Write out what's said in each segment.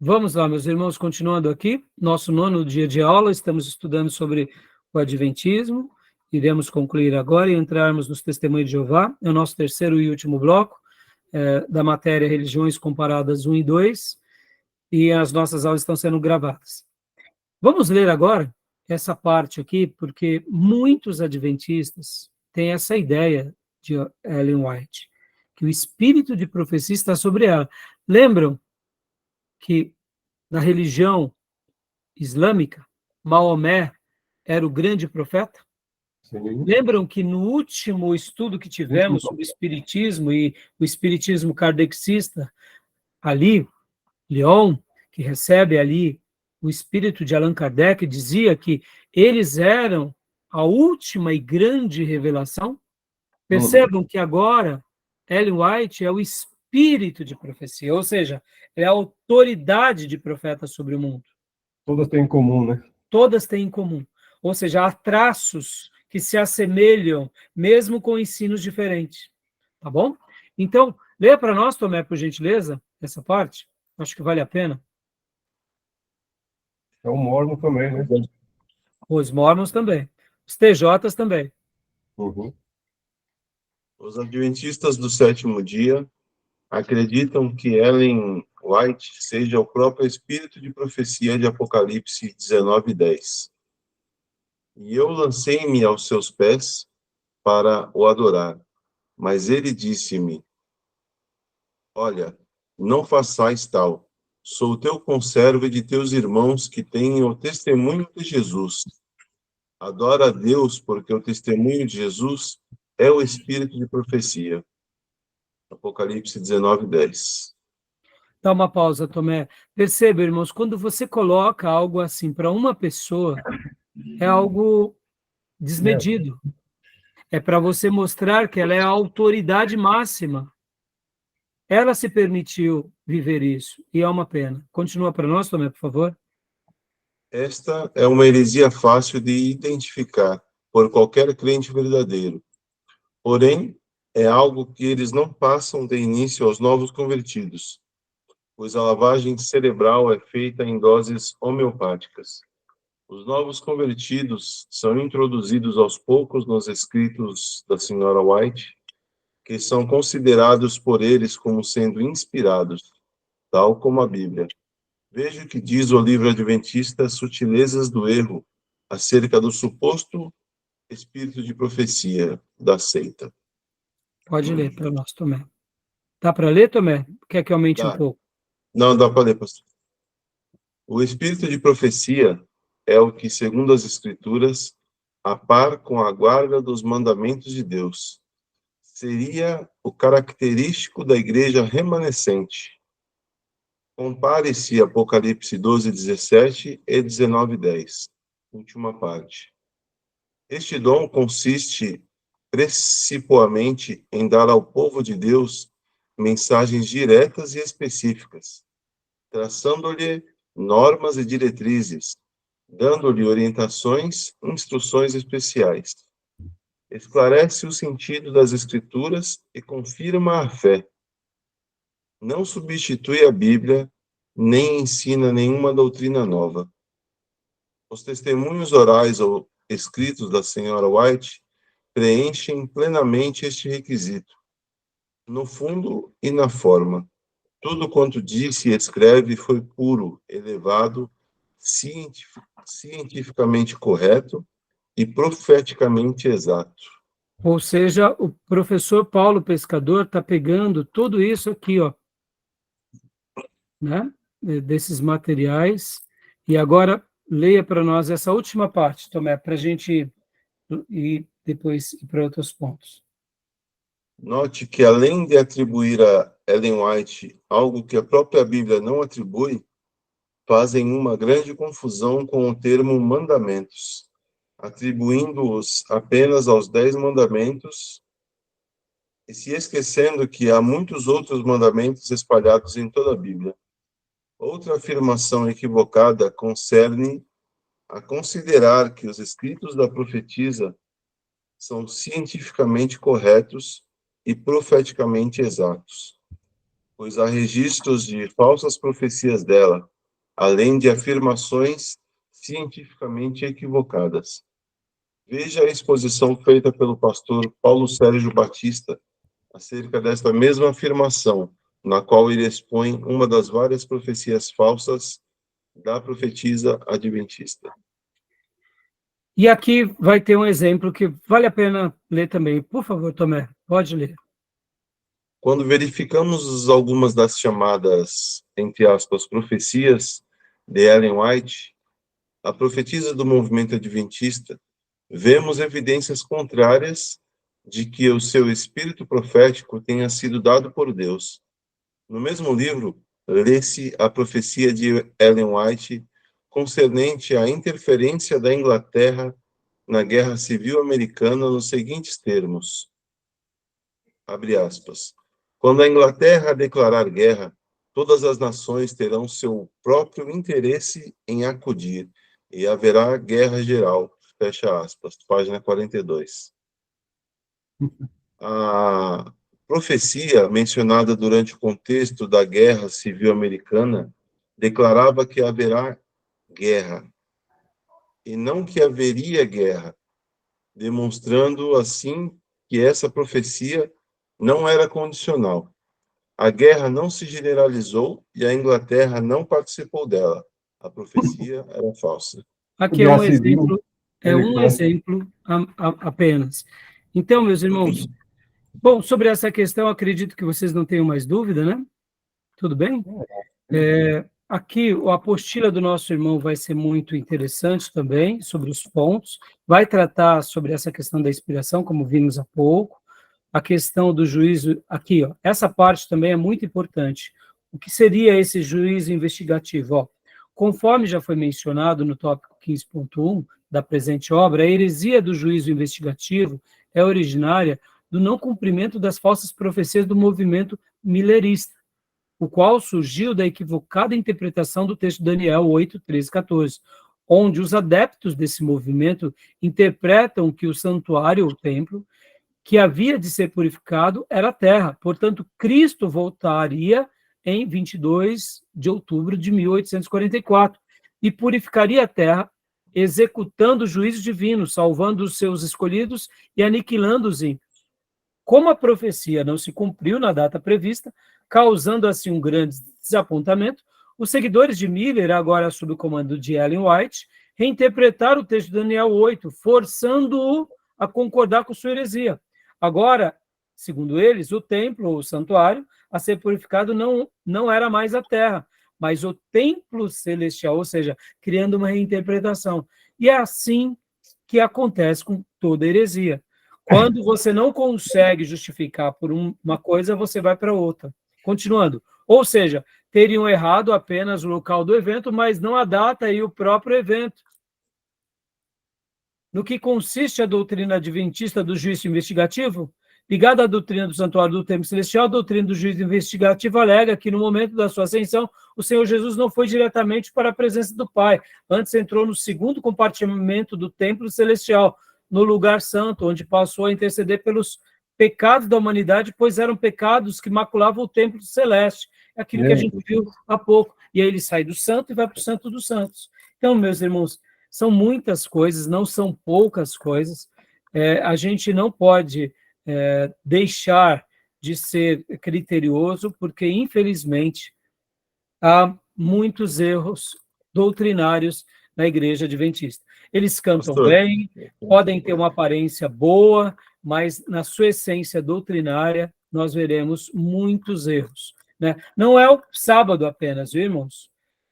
Vamos lá, meus irmãos, continuando aqui, nosso 9º dia de aula, estamos estudando sobre o Adventismo, iremos concluir agora e entrarmos nos Testemunhos de Jeová, é o nosso 3º e último bloco, da matéria Religiões Comparadas 1 e 2, e as nossas aulas estão sendo gravadas. Vamos ler agora essa parte aqui, porque muitos adventistas têm essa ideia de Ellen White, que o espírito de profecia está sobre ela. Lembram que na religião islâmica, Maomé era o grande profeta? Sim. Lembram que no último estudo que tivemos sobre o espiritismo e o espiritismo kardecista, ali, Leon, que recebe ali o espírito de Allan Kardec, dizia que eles eram a última e grande revelação? Percebam que agora Ellen White é o espírito de profecia, ou seja, é a autoridade de profeta sobre o mundo. Todas têm em comum, né? Todas têm em comum. Ou seja, há traços que se assemelham, mesmo com ensinos diferentes. Tá bom? Então, leia para nós, Tomé, por gentileza, essa parte. Acho que vale a pena. É o Mormon também, né? Os Mormons também. Os TJs também. Uhum. Os adventistas do sétimo dia acreditam que Ellen White seja o próprio espírito de profecia de Apocalipse 19:10. E eu lancei-me aos seus pés para o adorar. Mas ele disse-me: Olha, não façais tal. Sou teu conservo e de teus irmãos que têm o testemunho de Jesus. Adora a Deus, porque o testemunho de Jesus é o espírito de profecia. Apocalipse 19:10. Dá uma pausa, Tomé. Perceba, irmãos, quando você coloca algo assim para uma pessoa, é algo desmedido. É para você mostrar que ela é a autoridade máxima. Ela se permitiu viver isso, e é uma pena. Continua para nós, Tomé, por favor. Esta é uma heresia fácil de identificar por qualquer crente verdadeiro. Porém, é algo que eles não passam de início aos novos convertidos, pois a lavagem cerebral é feita em doses homeopáticas. Os novos convertidos são introduzidos aos poucos nos escritos da Sra. White, que são considerados por eles como sendo inspirados, tal como a Bíblia. Veja o que diz o livro adventista Sutilezas do Erro, acerca do suposto espírito de profecia da seita. Pode ler para nós, Tomé. Dá para ler, Tomé? Quer que aumente um pouco? Não, dá para ler, pastor. O espírito de profecia é o que, segundo as Escrituras, a par com a guarda dos mandamentos de Deus, seria o característico da igreja remanescente. Compare-se Apocalipse 12:17 e 19:10, última parte. Este dom consiste principalmente em dar ao povo de Deus mensagens diretas e específicas, traçando-lhe normas e diretrizes, dando-lhe orientações, instruções especiais. Esclarece o sentido das Escrituras e confirma a fé. Não substitui a Bíblia, nem ensina nenhuma doutrina nova. Os testemunhos orais ou escritos da Sra. White preenchem plenamente este requisito, no fundo e na forma. Tudo quanto disse e escreve foi puro, elevado, cientificamente correto e profeticamente exato. Ou seja, o professor Paulo Pescador está pegando tudo isso aqui, ó, né, desses materiais, e agora leia para nós essa última parte, Tomé, para a gente ir depois ir para outros pontos. Note que, além de atribuir a Ellen White algo que a própria Bíblia não atribui, fazem uma grande confusão com o termo mandamentos, atribuindo-os apenas aos 10 mandamentos e se esquecendo que há muitos outros mandamentos espalhados em toda a Bíblia. Outra afirmação equivocada concerne a considerar que os escritos da profetisa são cientificamente corretos e profeticamente exatos, pois há registros de falsas profecias dela, além de afirmações cientificamente equivocadas. Veja a exposição feita pelo pastor Paulo Sérgio Batista acerca desta mesma afirmação, na qual ele expõe uma das várias profecias falsas da profetisa adventista. E aqui vai ter um exemplo que vale a pena ler também. Por favor, Tomé, pode ler. Quando verificamos algumas das chamadas, entre aspas, profecias de Ellen White, a profetisa do movimento adventista, vemos evidências contrárias de que o seu espírito profético tenha sido dado por Deus. No mesmo livro, lê-se a profecia de Ellen White concernente à interferência da Inglaterra na Guerra Civil Americana nos seguintes termos, abre aspas, quando a Inglaterra declarar guerra, todas as nações terão seu próprio interesse em acudir, e haverá guerra geral, fecha aspas, página 42. A profecia mencionada durante o contexto da Guerra Civil Americana declarava que haverá guerra, e não que haveria guerra, demonstrando assim que essa profecia não era condicional. A guerra não se generalizou e a Inglaterra não participou dela. A profecia era falsa. Aqui é um exemplo, apenas. Então, meus irmãos, bom, sobre essa questão, acredito que vocês não tenham mais dúvida, né? Tudo bem? Aqui, a apostila do nosso irmão vai ser muito interessante também, sobre os pontos, vai tratar sobre essa questão da inspiração, como vimos há pouco, a questão do juízo, aqui, ó, essa parte também é muito importante. O que seria esse juízo investigativo? Ó, conforme já foi mencionado no tópico 15.1 da presente obra, a heresia do juízo investigativo é originária do não cumprimento das falsas profecias do movimento millerista, o qual surgiu da equivocada interpretação do texto de Daniel 8, 13, 14, onde os adeptos desse movimento interpretam que o santuário, o templo, que havia de ser purificado era a terra. Portanto, Cristo voltaria em 22 de outubro de 1844 e purificaria a terra, executando o juízo divino, salvando os seus escolhidos e aniquilando os ímpios. Como a profecia não se cumpriu na data prevista, causando assim um grande desapontamento, os seguidores de Miller, agora sob o comando de Ellen White, reinterpretaram o texto de Daniel 8, forçando-o a concordar com sua heresia. Agora, segundo eles, o templo, ou o santuário, a ser purificado não era mais a terra, mas o templo celestial, ou seja, criando uma reinterpretação. E é assim que acontece com toda heresia. Quando você não consegue justificar por uma coisa, você vai para outra. Continuando. Ou seja, teriam errado apenas o local do evento, mas não a data e o próprio evento. No que consiste a doutrina adventista do juízo investigativo? Ligada à doutrina do santuário do templo celestial, a doutrina do juízo investigativo alega que no momento da sua ascensão, o Senhor Jesus não foi diretamente para a presença do Pai, antes entrou no segundo compartimento do templo celestial, no lugar santo, onde passou a interceder pelos pecados da humanidade, pois eram pecados que maculavam o templo celeste. É aquilo que a gente viu há pouco. E aí ele sai do santo e vai para o santo dos santos. Então, meus irmãos, são muitas coisas, não são poucas coisas. A gente não pode deixar de ser criterioso, porque, infelizmente, há muitos erros doutrinários na igreja adventista. Eles cantam bem, podem ter uma aparência boa, mas na sua essência doutrinária nós veremos muitos erros, né? Não é o sábado apenas, viu, irmãos?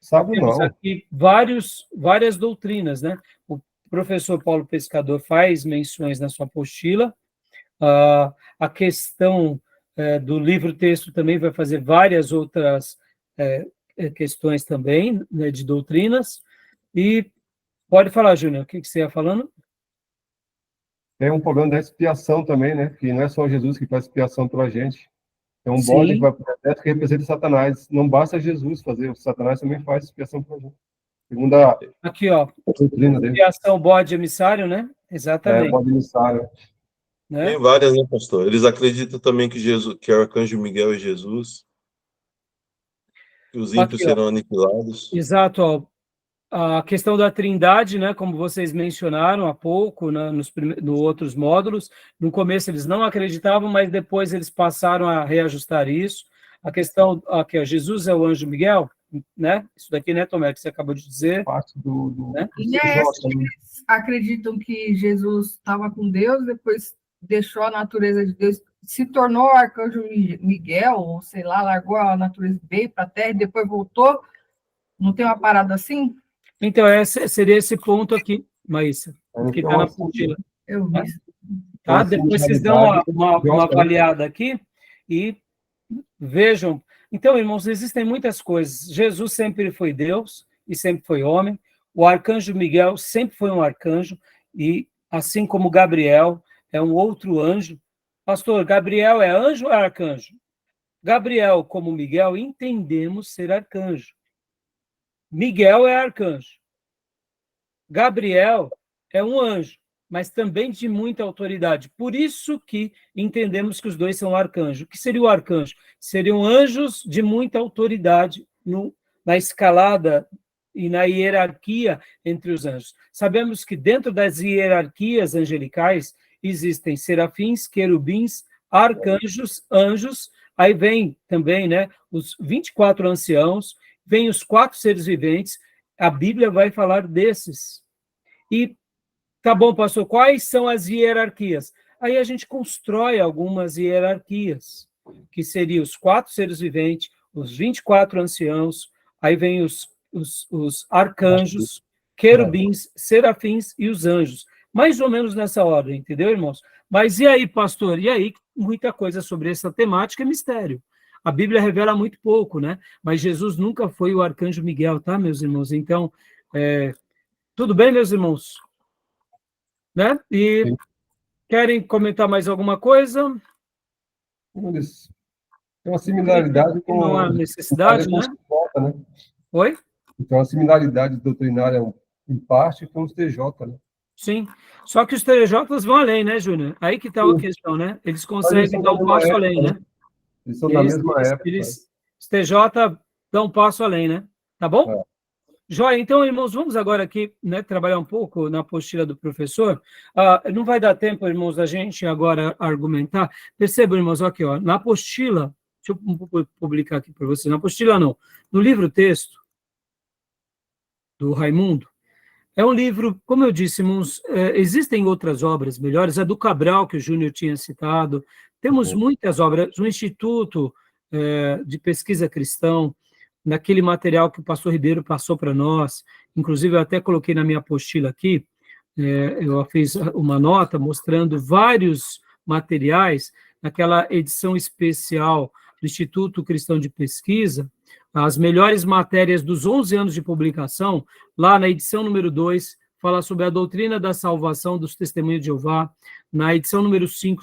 Temos aqui várias doutrinas, né? O professor Paulo Pescador faz menções na sua apostila. A questão do livro-texto também vai fazer várias outras questões também, né, de doutrinas. E pode falar, Júnior, o que você ia falando? Tem um problema da expiação também, né? Que não é só Jesus que faz expiação pela gente. É um bode que vai para o deserto que representa Satanás. Não basta Jesus fazer, o Satanás também faz expiação pela gente. Segundo a aqui, ó, doutrina dele. Expiação bode emissário, né? Exatamente. Bode emissário. Né? Tem várias, né, pastor? Eles acreditam também que o arcanjo Miguel é Jesus. Que os ímpios Aqui, ó. serão aniquilados. Exato, ó. A questão da Trindade, né, como vocês mencionaram há pouco, né, nos outros módulos, no começo eles não acreditavam, mas depois eles passaram a reajustar isso. A questão, aqui, ó, Jesus é o anjo Miguel, né? Isso daqui, né, Tomé, que você acabou de dizer. Parte do Né? E é essa que eles acreditam que Jesus estava com Deus, depois deixou a natureza de Deus, se tornou o arcanjo Miguel, ou sei lá, largou a natureza, veio para a Terra e depois voltou. Não tem uma parada assim? Então, seria esse ponto aqui, Maísa, que está na apostila. Eu vi. Tá? Depois vocês dão uma avaliada aqui e vejam. Então, irmãos, existem muitas coisas. Jesus sempre foi Deus e sempre foi homem. O arcanjo Miguel sempre foi um arcanjo, e assim como Gabriel é um outro anjo. Pastor, Gabriel é anjo ou é arcanjo? Gabriel, como Miguel, entendemos ser arcanjo. Miguel é arcanjo. Gabriel é um anjo, mas também de muita autoridade. Por isso que entendemos que os dois são arcanjos. O que seria o arcanjo? Seriam anjos de muita autoridade na escalada e na hierarquia entre os anjos. Sabemos que dentro das hierarquias angelicais existem serafins, querubins, arcanjos, anjos, aí vem também, né, os 24 anciãos, vem os 4 seres viventes. A Bíblia vai falar desses. E, tá bom, pastor, quais são as hierarquias? Aí a gente constrói algumas hierarquias, que seriam os 4 seres viventes, os 24 anciãos, aí vem os arcanjos, querubins, serafins e os anjos. Mais ou menos nessa ordem, entendeu, irmãos? Mas e aí, pastor? E aí, muita coisa sobre essa temática é mistério. A Bíblia revela muito pouco, né? Mas Jesus nunca foi o arcanjo Miguel, tá, meus irmãos? Então, tudo bem, meus irmãos? Né? E sim. Querem comentar mais alguma coisa? Tem uma similaridade com... Não há necessidade, né? TJ, né? Oi? Então, a similaridade doutrinária em parte com os TJ, né? Sim, só que os TJs vão além, né, Júnior? Aí que está a questão, né? Eles conseguem dar um passo além, né? Eles são da mesma época. Os TJ dão um passo além, né? Tá bom? Joia, então, irmãos, vamos agora aqui, né, trabalhar um pouco na apostila do professor. Não vai dar tempo, irmãos, da gente agora argumentar. Percebam, irmãos, aqui, ó, na apostila, deixa eu publicar aqui para vocês, na apostila não, no livro-texto do Raimundo, é um livro, como eu disse, irmãos, existem outras obras melhores, a do Cabral, que o Júnior tinha citado, temos muitas obras, o Instituto de Pesquisa Cristão, naquele material que o pastor Ribeiro passou para nós, inclusive eu até coloquei na minha apostila aqui, eu fiz uma nota mostrando vários materiais, naquela edição especial do Instituto Cristão de Pesquisa, as melhores matérias dos 11 anos de publicação, lá na edição número 2, fala sobre a doutrina da salvação dos Testemunhos de Jeová, na edição número 5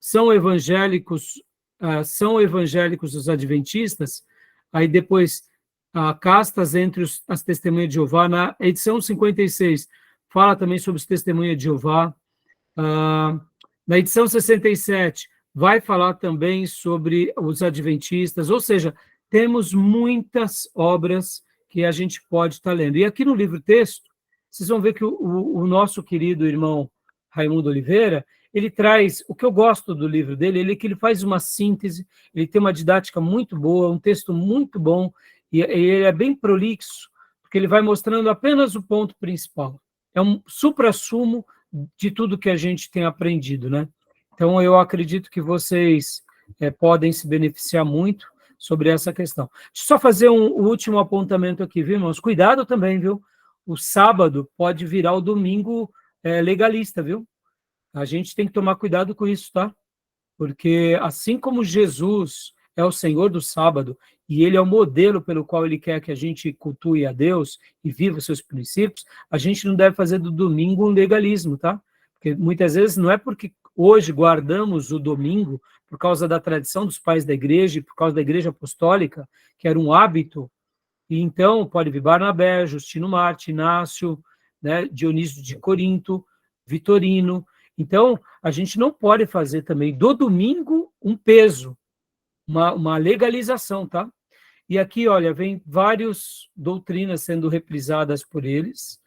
são evangélicos os adventistas, aí depois, castas entre as Testemunhas de Jeová. Na edição 56, fala também sobre os Testemunhas de Jeová. Na edição 67, vai falar também sobre os adventistas, ou seja, temos muitas obras que a gente pode estar lendo. E aqui no livro-texto, vocês vão ver que o nosso querido irmão Raimundo Oliveira, ele traz, o que eu gosto do livro dele, é que ele faz uma síntese, ele tem uma didática muito boa, um texto muito bom, e ele é bem prolixo, porque ele vai mostrando apenas o ponto principal. É um suprassumo de tudo que a gente tem aprendido, né? Então, eu acredito que vocês podem se beneficiar muito sobre essa questão. Deixa eu só fazer um último apontamento aqui, viu, irmãos? Cuidado também, viu? O sábado pode virar o domingo legalista, viu? A gente tem que tomar cuidado com isso, tá? Porque assim como Jesus é o Senhor do sábado, e ele é o modelo pelo qual ele quer que a gente cultue a Deus e viva os seus princípios, a gente não deve fazer do domingo um legalismo, tá? Porque muitas vezes não é porque hoje guardamos o domingo por causa da tradição dos pais da igreja, por causa da igreja apostólica, que era um hábito, e então pode vir Barnabé, Justino Marte, Inácio, né, Dionísio de Corinto, Vitorino. Então, a gente não pode fazer também do domingo um peso, uma legalização, tá? E aqui, olha, vem várias doutrinas sendo reprisadas por eles,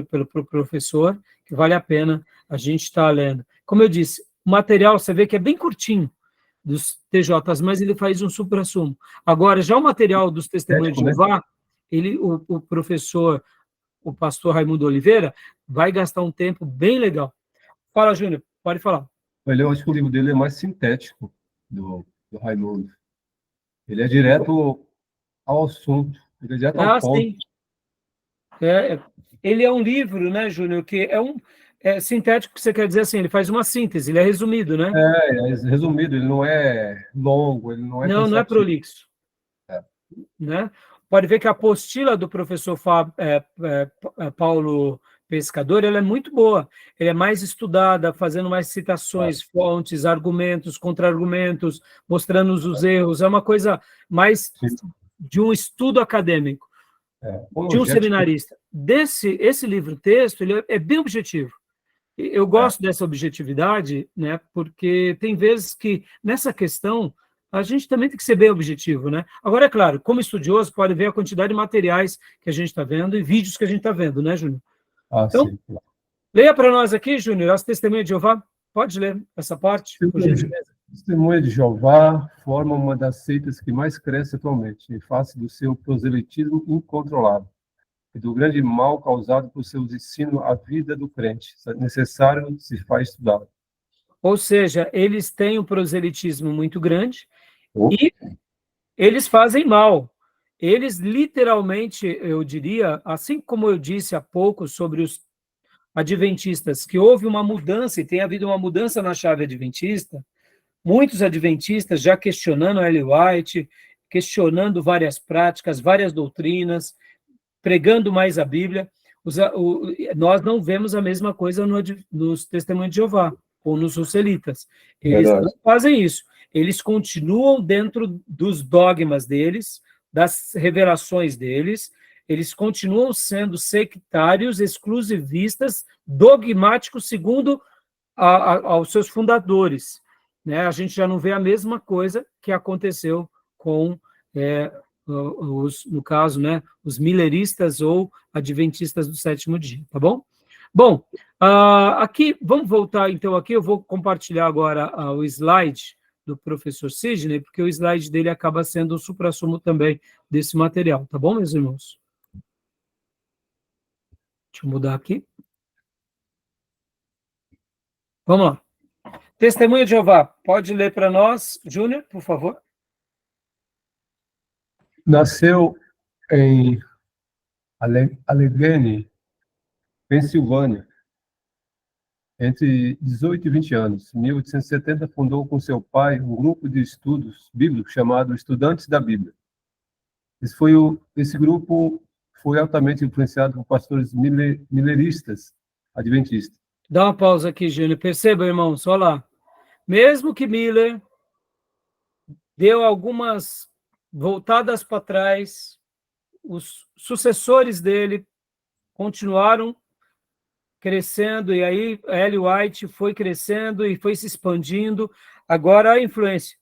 pelo professor, que vale a pena a gente estar lendo. Como eu disse, o material, você vê que é bem curtinho dos TJs, mas ele faz um supra-sumo. Agora, já o material dos Testemunhos de Jeová, o professor, o pastor Raimundo Oliveira, vai gastar um tempo bem legal. Fala, Júnior, pode falar. Eu acho que o livro dele é mais sintético do Raimundo. Ele é direto ao assunto, ele é direto ao ponto. Sim. Ele é um livro, né, Júnior, que é sintético, que você quer dizer assim, ele faz uma síntese, ele é resumido, né? É resumido, ele não é longo, ele não é cansativo. Não é prolixo. Né? Pode ver que a apostila do professor Paulo Pescador, ela é muito boa, ela é mais estudada, fazendo mais citações, fontes, argumentos, contra-argumentos, mostrando os erros, é uma coisa mais de um estudo acadêmico, de um seminarista. Esse livro-texto, ele é bem objetivo. Eu gosto dessa objetividade, né, porque tem vezes que, nessa questão, a gente também tem que ser bem objetivo, né? Agora, é claro, como estudioso, pode ver a quantidade de materiais que a gente está vendo e vídeos que a gente está vendo, né, Júnior? Então, sim. Leia para nós aqui, Júnior, as Testemunhas de Jeová. Pode ler essa parte, por gentileza. Testemunhas de Jeová formam uma das seitas que mais cresce atualmente, em face do seu proselitismo incontrolável e do grande mal causado por seus ensinos à vida do crente. Necessário se faz estudar. Ou seja, eles têm um proselitismo muito grande e eles fazem mal. Eles literalmente, eu diria, assim como eu disse há pouco sobre os adventistas, que houve uma mudança, e tem havido uma mudança na chave adventista, muitos adventistas já questionando a Ellen White, questionando várias práticas, várias doutrinas, pregando mais a Bíblia. Nós não vemos a mesma coisa nos Testemunhos de Jeová, ou nos Russelitas. Eles não fazem isso. Eles continuam dentro dos dogmas deles, das revelações deles, eles continuam sendo sectários, exclusivistas, dogmáticos, segundo aos seus fundadores. Né? A gente já não vê a mesma coisa que aconteceu com, no caso, né, os mileristas ou adventistas do sétimo dia, tá bom? Bom, aqui, vamos voltar então aqui, eu vou compartilhar agora o slide do professor Sidney, porque o slide dele acaba sendo o suprassumo também desse material, tá bom, meus irmãos? Deixa eu mudar aqui. Vamos lá. Testemunha de Jeová, pode ler para nós, Júnior, por favor? Nasceu em Allegheny, Pensilvânia, entre 18 e 20 anos. Em 1870, fundou com seu pai um grupo de estudos bíblicos chamado Estudantes da Bíblia. Esse grupo foi altamente influenciado por pastores mileristas adventistas. Dá uma pausa aqui, Júnior. Perceba, irmãos, olha lá. Mesmo que Miller deu algumas voltadas para trás, os sucessores dele continuaram crescendo, e aí a Ellen White foi crescendo e foi se expandindo. Agora a influência,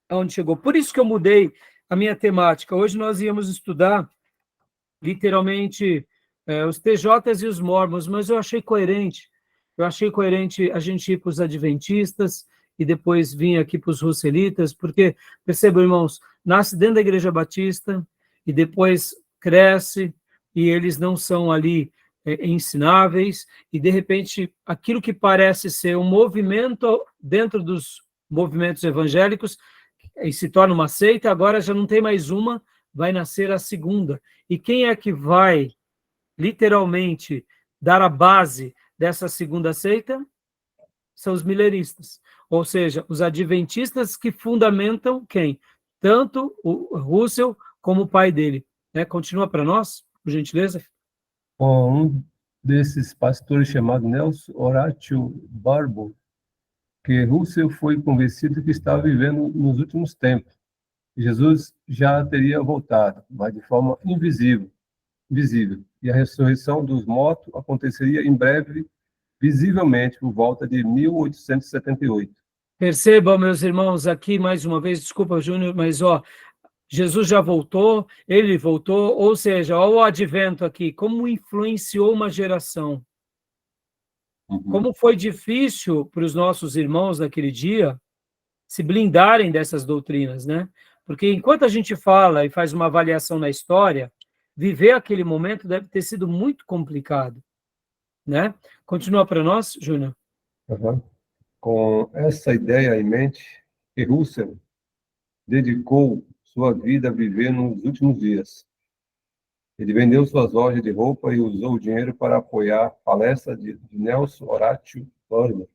onde chegou. Por isso que eu mudei a minha temática. Hoje nós íamos estudar, literalmente, os TJs e os Mormons, mas eu achei coerente. Eu achei coerente a gente ir para os adventistas e depois vir aqui para os russelitas, porque, percebam, irmãos, nasce dentro da Igreja Batista e depois cresce e eles não são ali ensináveis, e de repente aquilo que parece ser um movimento dentro dos movimentos evangélicos e se torna uma seita, agora já não tem mais uma, vai nascer a segunda. E quem é que vai literalmente dar a base dessa segunda seita? São os mileristas, ou seja, os adventistas que fundamentam quem? Tanto o Russell como o pai dele. Continua para nós, por gentileza. Um desses pastores chamado Nelson Horatio Barbour, que Russell foi convencido que estava vivendo nos últimos tempos. Jesus já teria voltado, mas de forma invisível. E a ressurreição dos mortos aconteceria em breve, visivelmente, por volta de 1878. Percebam, meus irmãos, aqui mais uma vez, desculpa, Júnior, mas Jesus já voltou, ele voltou, ou seja, olha o advento aqui, como influenciou uma geração. Como foi difícil para os nossos irmãos naquele dia se blindarem dessas doutrinas, né? Porque enquanto a gente fala e faz uma avaliação na história, viver aquele momento deve ter sido muito complicado, né? Continua para nós, Júnior. Com essa ideia em mente, que Russell dedicou sua vida a viver nos últimos dias. Ele vendeu suas lojas de roupa e usou o dinheiro para apoiar a palestra de Nelson Horatio Lorimer.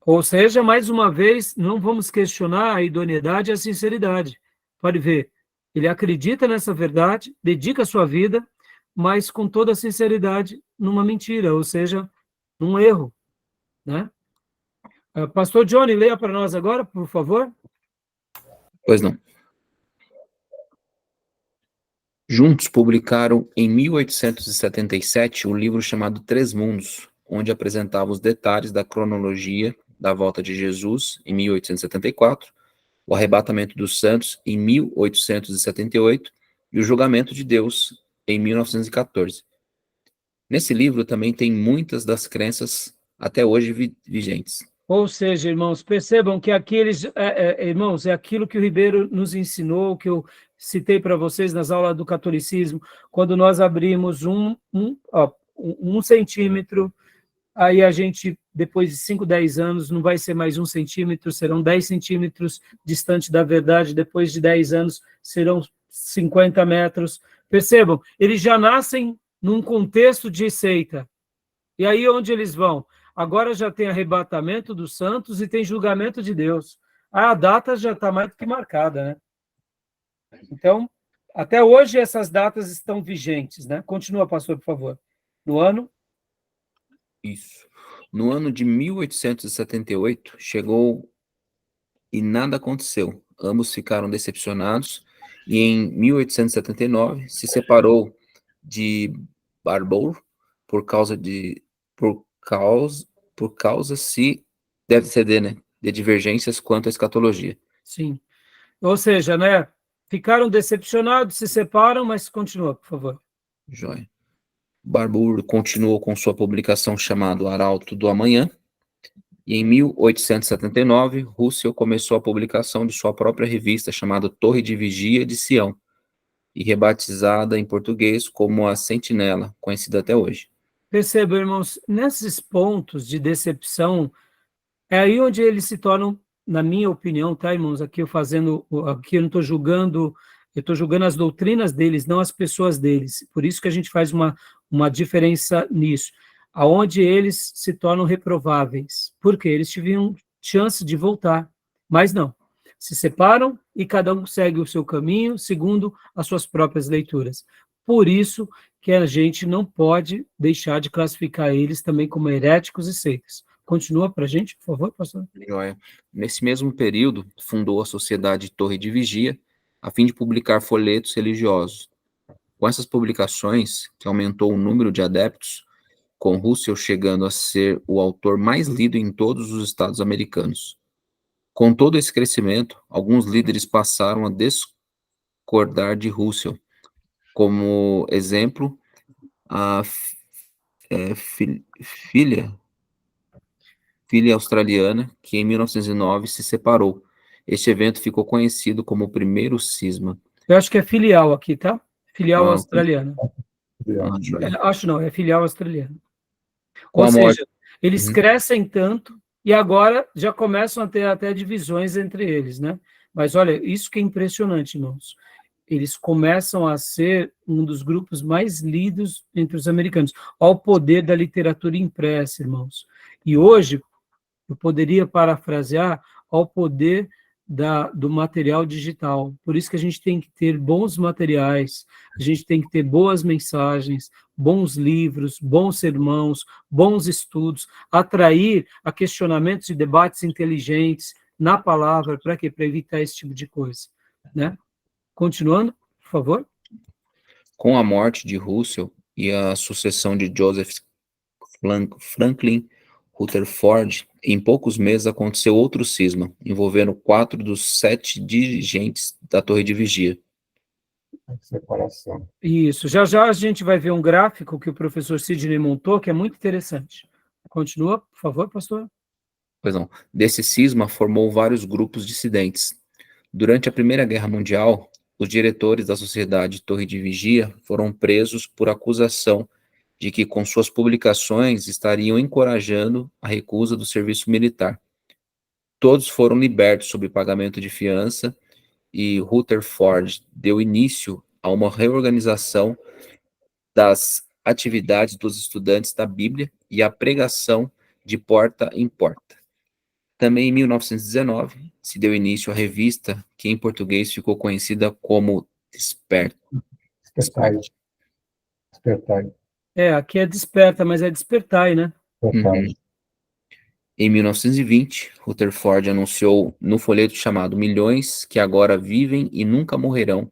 Ou seja, mais uma vez, não vamos questionar a idoneidade e a sinceridade. Pode ver, ele acredita nessa verdade, dedica a sua vida, mas com toda a sinceridade numa mentira, ou seja, num erro, né? Pastor Johnny, leia para nós agora, por favor. Pois não. Juntos publicaram em 1877 um livro chamado Três Mundos, onde apresentava os detalhes da cronologia da volta de Jesus em 1874, o arrebatamento dos santos em 1878 e o julgamento de Deus em 1914. Nesse livro também tem muitas das crenças até hoje vigentes. Ou seja, irmãos, percebam que aqueles, irmãos, é aquilo que o Ribeiro nos ensinou, que eu citei para vocês nas aulas do catolicismo, quando nós abrimos um centímetro, aí a gente, depois de 5, 10 anos, não vai ser mais 1 centímetro, serão 10 centímetros distante da verdade, depois de 10 anos serão 50 metros. Percebam, eles já nascem num contexto de seita. E aí onde eles vão? Agora já tem arrebatamento dos santos e tem julgamento de Deus. A data já está mais do que marcada, né? Então, até hoje essas datas estão vigentes, né? Continua, pastor, por favor. No ano? Isso. No ano de 1878, chegou e nada aconteceu. Ambos ficaram decepcionados e em 1879 se separou de Barbour por causa se deve ceder, né, de divergências quanto à escatologia. Sim. Ou seja, né, ficaram decepcionados, se separam, mas continua, por favor. Joia. Barbour continuou com sua publicação chamada Arauto do Amanhã, e em 1879, Russell começou a publicação de sua própria revista chamada Torre de Vigia de Sião, e rebatizada em português como a Sentinela, conhecida até hoje. Percebam, irmãos, nesses pontos de decepção, é aí onde eles se tornam, na minha opinião, tá, irmãos? Aqui eu não estou julgando, eu estou julgando as doutrinas deles, não as pessoas deles. Por isso que a gente faz uma diferença nisso, aonde eles se tornam reprováveis, porque eles tiveram chance de voltar, mas não. Se separam e cada um segue o seu caminho segundo as suas próprias leituras. Por isso que a gente não pode deixar de classificar eles também como heréticos e seitas. Continua para a gente, por favor, pastor. Joia. Nesse mesmo período, fundou a Sociedade Torre de Vigia, a fim de publicar folhetos religiosos. Com essas publicações, que aumentou o número de adeptos, com Russell chegando a ser o autor mais lido em todos os estados americanos. Com todo esse crescimento, alguns líderes passaram a discordar de Russell. Como exemplo, a filha australiana, que em 1909 se separou. Este evento ficou conhecido como o primeiro cisma. Eu acho que é filial aqui, tá? Filial australiana. Acho não, é filial australiana. Ou seja, eles crescem tanto e agora já começam a ter até divisões entre eles, né? Mas olha, isso que é impressionante, irmãos. Eles começam a ser um dos grupos mais lidos entre os americanos. Olha o poder da literatura impressa, irmãos. E hoje, eu poderia parafrasear ao poder do material digital. Por isso que a gente tem que ter bons materiais, a gente tem que ter boas mensagens, bons livros, bons sermãos, bons estudos, atrair a questionamentos e debates inteligentes na palavra, para quê? Para evitar esse tipo de coisa, né? Continuando, por favor. Com a morte de Russell e a sucessão de Joseph Franklin, Rutherford, em poucos meses aconteceu outro cisma, envolvendo 4 dos 7 dirigentes da Torre de Vigia. Separação. Isso. Já já a gente vai ver um gráfico que o professor Sidney montou, que é muito interessante. Continua, por favor, pastor. Pois não. Desse cisma formou vários grupos dissidentes. Durante a Primeira Guerra Mundial, os diretores da Sociedade Torre de Vigia foram presos por acusação de que, com suas publicações, estariam encorajando a recusa do serviço militar. Todos foram libertos sob pagamento de fiança e Rutherford deu início a uma reorganização das atividades dos estudantes da Bíblia e a pregação de porta em porta. Também em 1919 se deu início à revista que em português ficou conhecida como Despertai. Despertai. Aqui é desperta, mas é despertai, né? Uhum. Em 1920, Rutherford anunciou no folheto chamado Milhões que agora vivem e nunca morrerão,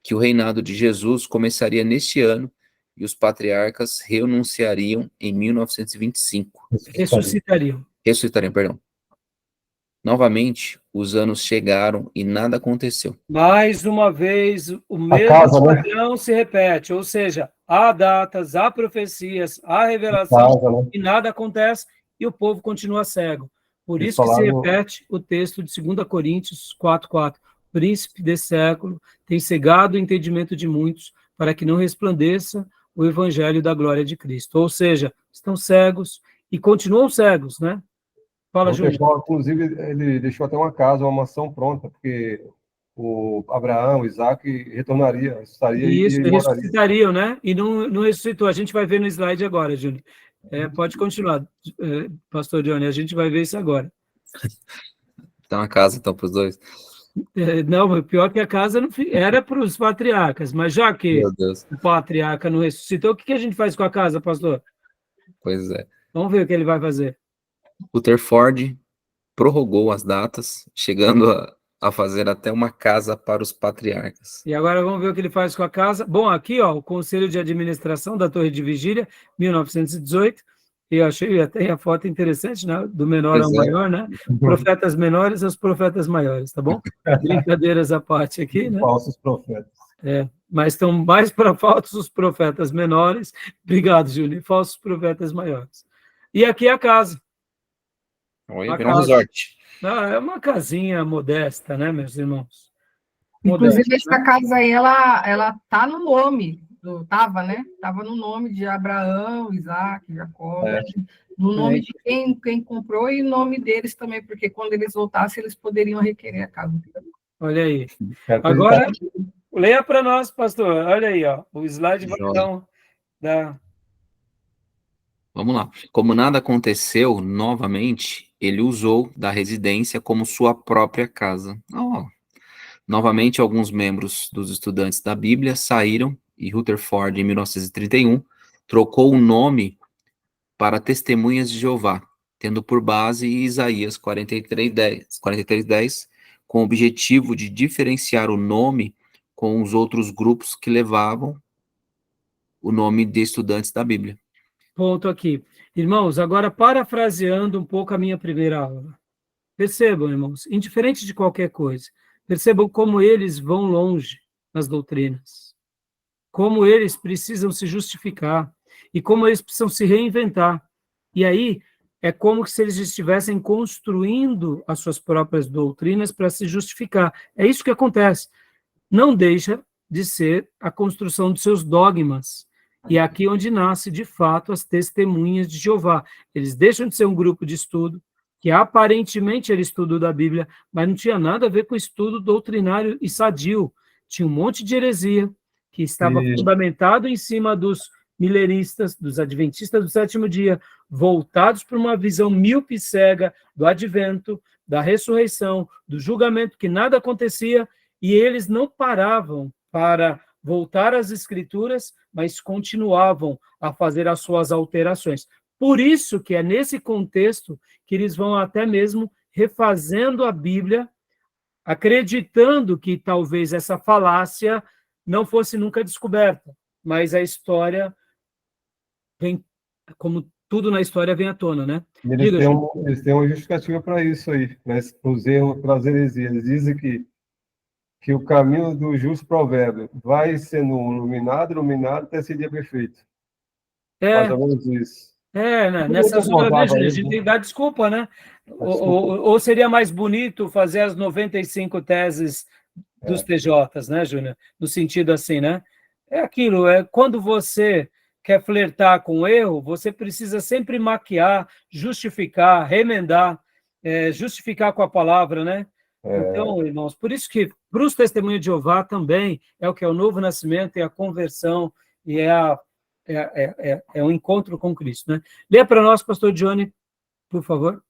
que o reinado de Jesus começaria neste ano e os patriarcas renunciariam em 1925. Ressuscitariam. Perdão. Novamente, os anos chegaram e nada aconteceu. Mais uma vez, o mesmo padrão se repete, ou seja, há datas, há profecias, há revelação, e nada acontece, e o povo continua cego. Por isso que se repete o texto de 2 Coríntios 4:4. O príncipe desse século tem cegado o entendimento de muitos, para que não resplandeça o evangelho da glória de Cristo. Ou seja, estão cegos e continuam cegos, né? Fala, Júlio. Inclusive, ele deixou até uma casa, uma mansão pronta, porque o Abraão, o Isaac, retornaria, estaria Isso, e ressuscitariam, né? E não ressuscitou. A gente vai ver no slide agora, Júlio. Pode continuar, pastor Johnny, a gente vai ver isso agora. Tá uma casa, então, para os dois? Não, pior que a casa não era para os patriarcas, mas já que o patriarca não ressuscitou, o que a gente faz com a casa, pastor? Pois é. Vamos ver o que ele vai fazer. Rutherford prorrogou as datas, chegando a fazer até uma casa para os patriarcas. E agora vamos ver o que ele faz com a casa. Bom, aqui, ó, o Conselho de Administração da Torre de Vigília, 1918, e eu achei até a foto interessante, né? Do menor ao maior, né? Profetas menores aos profetas maiores, tá bom? Brincadeiras à parte aqui, né? Falsos profetas. Mas estão mais para falsos profetas menores. Obrigado, Júlio. Falsos profetas maiores. E aqui é a casa. Oi, um resort. É uma casinha modesta, né, meus irmãos? Inclusive, essa casa aí, ela tá no nome, tava, né? Tava no nome de Abraão, Isaac, Jacó, no nome de quem comprou e no nome deles também, porque quando eles voltassem, eles poderiam requerer a casa. Olha aí. Agora, leia para nós, pastor. Olha aí, ó, o slide da... Vamos lá. Como nada aconteceu, novamente, ele usou da residência como sua própria casa. Novamente, alguns membros dos estudantes da Bíblia saíram e Rutherford, em 1931, trocou o nome para Testemunhas de Jeová, tendo por base Isaías 43:10, com o objetivo de diferenciar o nome com os outros grupos que levavam o nome de estudantes da Bíblia. Ponto aqui. Irmãos, agora parafraseando um pouco a minha primeira aula. Percebam, irmãos, indiferente de qualquer coisa, percebam como eles vão longe nas doutrinas, como eles precisam se justificar e como eles precisam se reinventar. E aí é como se eles estivessem construindo as suas próprias doutrinas para se justificar. É isso que acontece. Não deixa de ser a construção de seus dogmas. E é aqui onde nasce, de fato, as testemunhas de Jeová. Eles deixam de ser um grupo de estudo, que aparentemente era estudo da Bíblia, mas não tinha nada a ver com estudo doutrinário e sadio. Tinha um monte de heresia que estava fundamentado em cima dos milenistas, dos adventistas do sétimo dia, voltados para uma visão míope e cega do advento, da ressurreição, do julgamento, que nada acontecia, e eles não paravam para voltar às escrituras, mas continuavam a fazer as suas alterações. Por isso que é nesse contexto que eles vão até mesmo refazendo a Bíblia, acreditando que talvez essa falácia não fosse nunca descoberta, mas a história vem como tudo na história vem à tona, né? Eles Diga, têm, Júlio. eles têm uma justificativa para isso aí, né? Os erros, para as heresias. Eles dizem que o caminho do justo provérbio vai sendo iluminado até esse dia perfeito. Mais É, ou menos isso. né? Eu Nessas horas, né, concordava Júlio? A aí, gente né? tem que dar desculpa, né? Desculpa. Ou seria mais bonito fazer as 95 teses dos É, TJs, né, Júnior? No sentido assim, né? É aquilo, quando você quer flertar com o erro, você precisa sempre maquiar, justificar, remendar, justificar com a palavra, né? Então, irmãos, por isso que para os testemunhos de Jeová também é o que é o novo nascimento, é a conversão e é um encontro com Cristo, né? Lê para nós, pastor Johnny, por favor.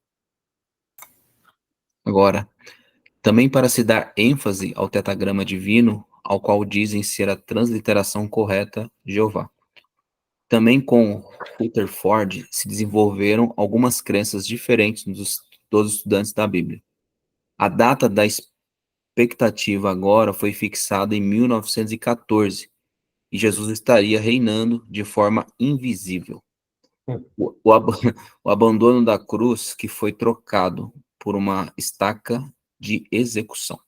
Agora, também para se dar ênfase ao tetragrama divino, ao qual dizem ser a transliteração correta de Jeová. Também com Rutherford se desenvolveram algumas crenças diferentes dos estudantes da Bíblia. A data da expectativa agora foi fixada em 1914, e Jesus estaria reinando de forma invisível. O abandono da cruz, que foi trocado por uma estaca de execução.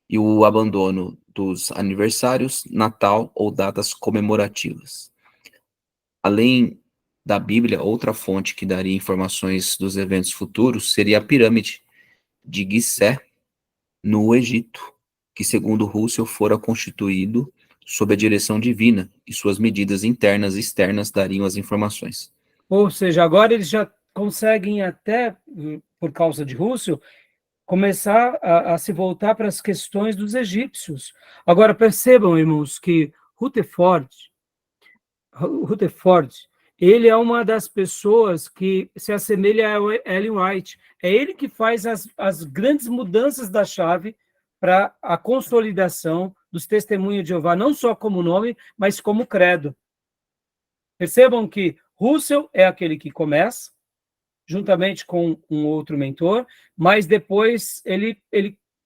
E o abandono dos aniversários, Natal ou datas comemorativas. Além da Bíblia, outra fonte que daria informações dos eventos futuros seria a pirâmide de Gizé, no Egito, que, segundo Russell, fora constituído sob a direção divina, e suas medidas internas e externas dariam as informações. Ou seja, agora eles já conseguem até, por causa de Russell, começar a se voltar para as questões dos egípcios. Agora, percebam, irmãos, que Rutherford, ele é uma das pessoas que se assemelha a Ellen White. É ele que faz as grandes mudanças da chave para a consolidação dos testemunhos de Jeová, não só como nome, mas como credo. Percebam que Russell é aquele que começa, juntamente com um outro mentor, mas depois ele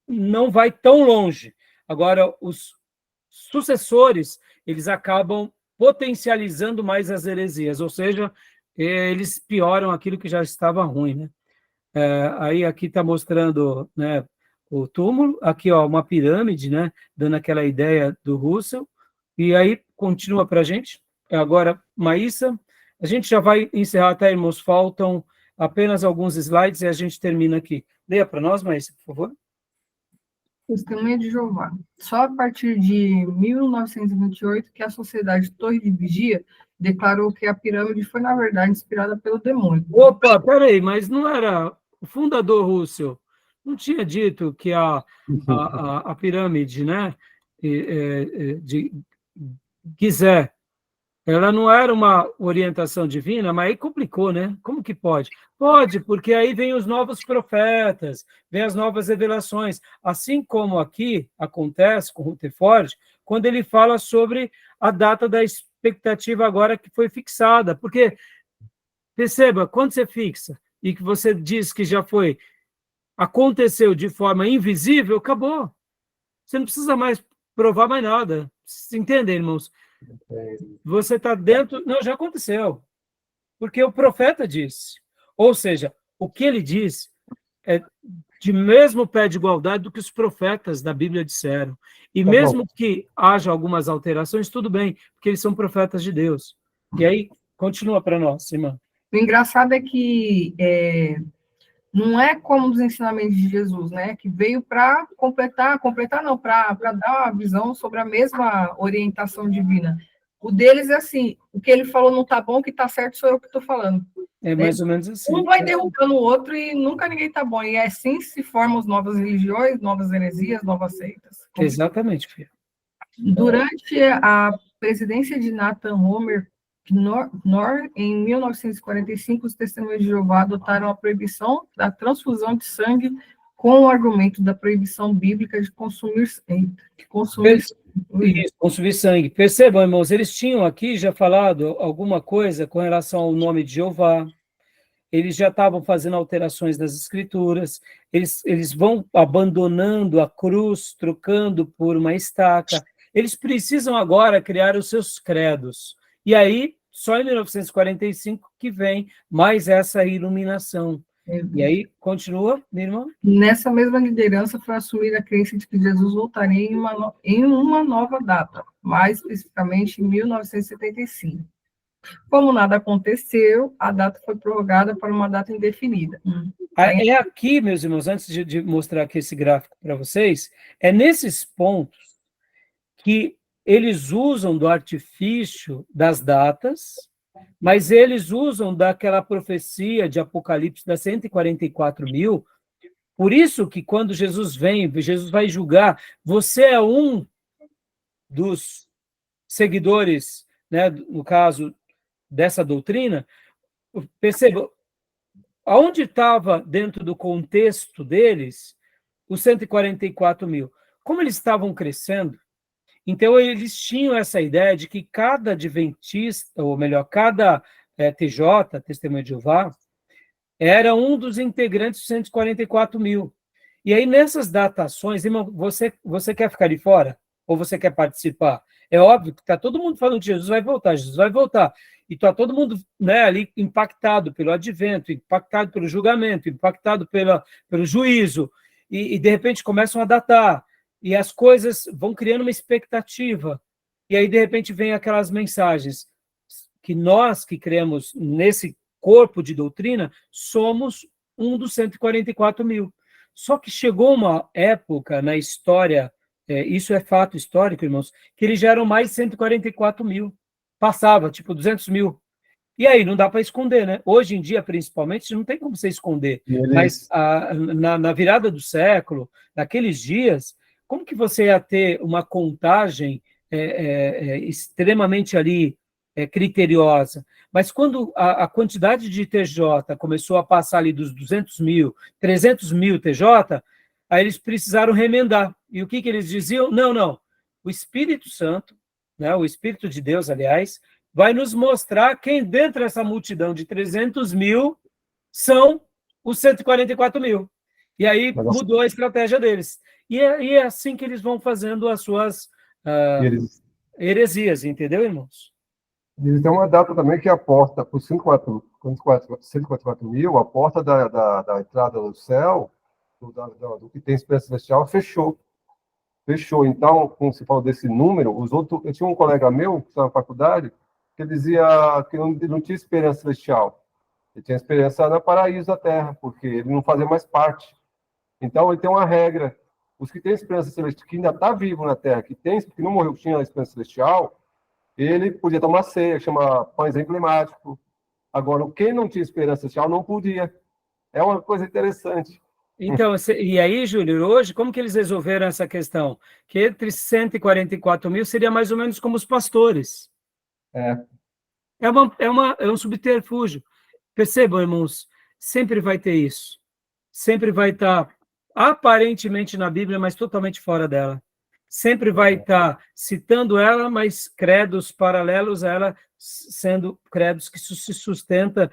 não vai tão longe. Agora, os sucessores, eles acabam potencializando mais as heresias, ou seja, eles pioram aquilo que já estava ruim, né? Aí aqui está mostrando, né, o túmulo, aqui ó, uma pirâmide, né, dando aquela ideia do Russell, e aí continua para a gente. Agora, Maísa, a gente já vai encerrar, tá, irmãos? Faltam apenas alguns slides e a gente termina aqui. Leia para nós, Maísa, por favor. Testemunha de Jeová. Só a partir de 1928 que a Sociedade Torre de Vigia declarou que a pirâmide foi, na verdade, inspirada pelo demônio. Opa, peraí, mas não era o fundador Russell, não tinha dito que a pirâmide, né, de Gizé, ela não era uma orientação divina, mas aí complicou, né? Como que pode? Pode, porque aí vem os novos profetas, vem as novas revelações, assim como aqui acontece com Rutherford, quando ele fala sobre a data da expectativa agora que foi fixada, porque, perceba, quando você fixa e que você diz que já foi, aconteceu de forma invisível, acabou. Você não precisa mais provar mais nada. Vocês entendem, irmãos? Você está dentro... Não, já aconteceu. Porque o profeta disse. Ou seja, o que ele disse é de mesmo pé de igualdade do que os profetas da Bíblia disseram. E mesmo que haja algumas alterações, tudo bem, porque eles são profetas de Deus. E aí, continua para nós, irmã. O engraçado é que não é como os ensinamentos de Jesus, né? Que veio para completar não, para dar uma visão sobre a mesma orientação divina. O deles é assim, o que ele falou não está bom, o que está certo sou eu que estou falando. É mais ou menos assim. Um vai derrubando o outro e nunca ninguém está bom. E é assim que se formam as novas religiões, novas heresias, novas seitas. Exatamente, filho. Durante a presidência de Nathan Homer Knorr, em 1945, os Testemunhos de Jeová adotaram a proibição da transfusão de sangue com o argumento da proibição bíblica de consumir sangue. Consumir sangue. Percebam, irmãos, eles tinham aqui já falado alguma coisa com relação ao nome de Jeová, eles já estavam fazendo alterações nas escrituras, eles vão abandonando a cruz, trocando por uma estaca, eles precisam agora criar os seus credos. E aí Só em 1945 que vem mais essa iluminação. E aí, continua, minha irmã? Nessa mesma liderança foi assumida a crença de que Jesus voltaria em uma nova data, mais especificamente em 1975. Como nada aconteceu, a data foi prorrogada para uma data indefinida. É aqui, meus irmãos, antes de mostrar aqui esse gráfico para vocês, é nesses pontos que eles usam do artifício das datas, mas eles usam daquela profecia de Apocalipse das 144.000. Por isso que quando Jesus vem, Jesus vai julgar, você é um dos seguidores, né, no caso dessa doutrina, perceba, aonde estava dentro do contexto deles os 144.000? Como eles estavam crescendo, então eles tinham essa ideia de que cada adventista, ou melhor, cada TJ, Testemunha de Jeová, era um dos integrantes dos 144.000. E aí, nessas datações, irmão, você quer ficar de fora? Ou você quer participar? É óbvio que está todo mundo falando que Jesus vai voltar, Jesus vai voltar. E está todo mundo, né, ali impactado pelo advento, impactado pelo julgamento, impactado pelo juízo. E, de repente, começam a datar. E as coisas vão criando uma expectativa. E aí, de repente, vem aquelas mensagens que nós que cremos nesse corpo de doutrina somos um dos 144.000. Só que chegou uma época na história, isso é fato histórico, irmãos, que eles já eram mais de 144.000. Passava, tipo, 200.000. E aí, não dá para esconder, né? Hoje em dia, principalmente, não tem como você esconder. Mas na virada do século, naqueles dias, como que você ia ter uma contagem extremamente ali criteriosa? Mas quando a quantidade de TJ começou a passar ali dos 200.000, 300.000 TJ, aí eles precisaram remendar. E o que eles diziam? Não. O Espírito Santo, né, o Espírito de Deus, aliás, vai nos mostrar quem dentro dessa multidão de 300.000 são os 144.000. E aí mudou a estratégia deles. E é assim que eles vão fazendo as suas heresias, entendeu, irmãos? Eles têm uma data também que a porta, por 144.000, a porta da entrada do céu, do que tem esperança celestial, fechou. Então, como se falou desse número, os outros... Eu tinha um colega meu, que estava na faculdade, que dizia que não tinha esperança celestial. Ele tinha esperança no paraíso da terra, porque ele não fazia mais parte. Então, ele tem uma regra. Os que têm esperança celestial, que ainda está vivo na terra, que não morreu, que tinha a esperança celestial, ele podia tomar ceia, chama pães emblemático. Agora, quem não tinha esperança celestial não podia. É uma coisa interessante. Então, e aí, Júlio, hoje, como que eles resolveram essa questão? Que entre 144.000 seria mais ou menos como os pastores. É um subterfúgio. Percebam, irmãos, sempre vai ter isso. Sempre vai estar aparentemente na Bíblia, mas totalmente fora dela. Sempre vai estar citando ela, mas credos paralelos a ela, sendo credos que se sustenta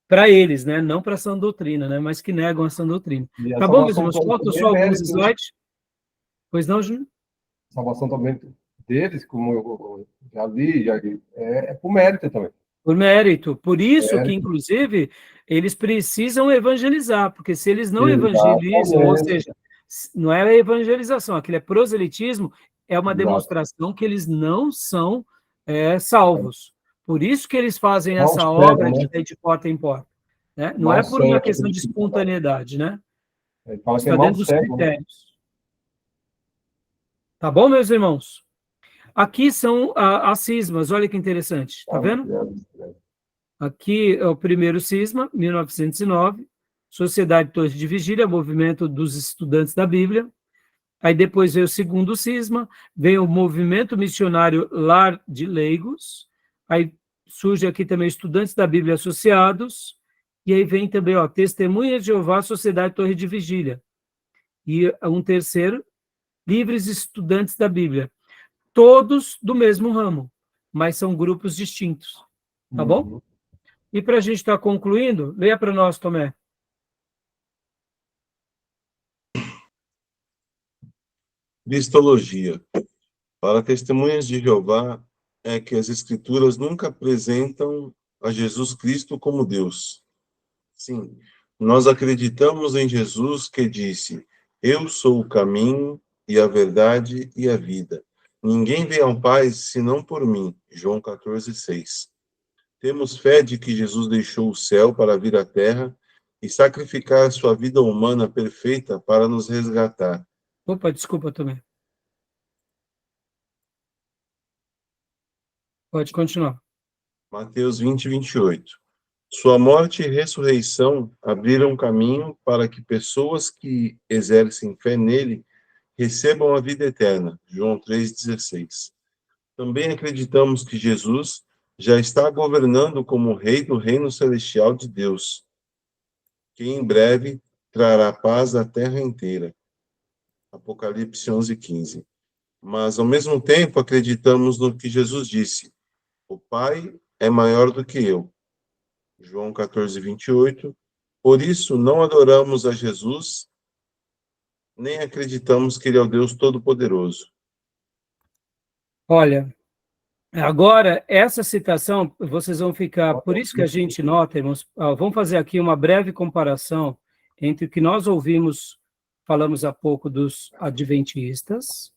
para eles, né? Não para a sã doutrina, né? Mas que negam a sã doutrina. Tá bom, meus irmãos? Faltam só alguns slides. Pois não, Júnior? Salvação também deles, como eu já li, é por mérito também. Por mérito. Por isso que, inclusive, eles precisam evangelizar, porque se eles não evangelizam, ou seja, não é evangelização, aquilo é proselitismo, é uma demonstração que eles não são salvos. Por isso que eles fazem essa obra de ir de porta em porta. Né? Não é por uma questão de espontaneidade, né? Está dentro dos critérios. Tá bom, meus irmãos? Aqui são as cismas, olha que interessante, tá vendo? Aqui é o primeiro cisma, 1909, Sociedade Torre de Vigília, Movimento dos Estudantes da Bíblia. Aí depois veio o segundo cisma, vem o Movimento Missionário Lar de Leigos. Aí surge aqui também Estudantes da Bíblia Associados. E aí vem também, Testemunhas de Jeová, Sociedade Torre de Vigília. E um terceiro, Livres Estudantes da Bíblia. Todos do mesmo ramo, mas são grupos distintos. Tá bom? E para a gente estar concluindo, leia para nós, Tomé. Cristologia. Para Testemunhas de Jeová, é que as Escrituras nunca apresentam a Jesus Cristo como Deus. Sim, nós acreditamos em Jesus que disse: Eu sou o caminho e a verdade e a vida. Ninguém vem ao Pai senão por mim. João 14:6. Temos fé de que Jesus deixou o céu para vir à terra e sacrificar sua vida humana perfeita para nos resgatar. Opa, desculpa também. Pode continuar. Mateus 20:28. Sua morte e ressurreição abriram caminho para que pessoas que exercem fé nele recebam a vida eterna. João 3:16. Também acreditamos que Jesus já está governando como rei do reino celestial de Deus, que em breve trará paz à terra inteira. Apocalipse 11:15. Mas, ao mesmo tempo, acreditamos no que Jesus disse: o Pai é maior do que eu. João 14:28. Por isso, não adoramos a Jesus, nem acreditamos que ele é o Deus Todo-Poderoso. Olha, agora, essa citação, vocês vão ficar... Por isso que a gente nota, irmãos, vamos fazer aqui uma breve comparação entre o que nós ouvimos, falamos há pouco dos adventistas,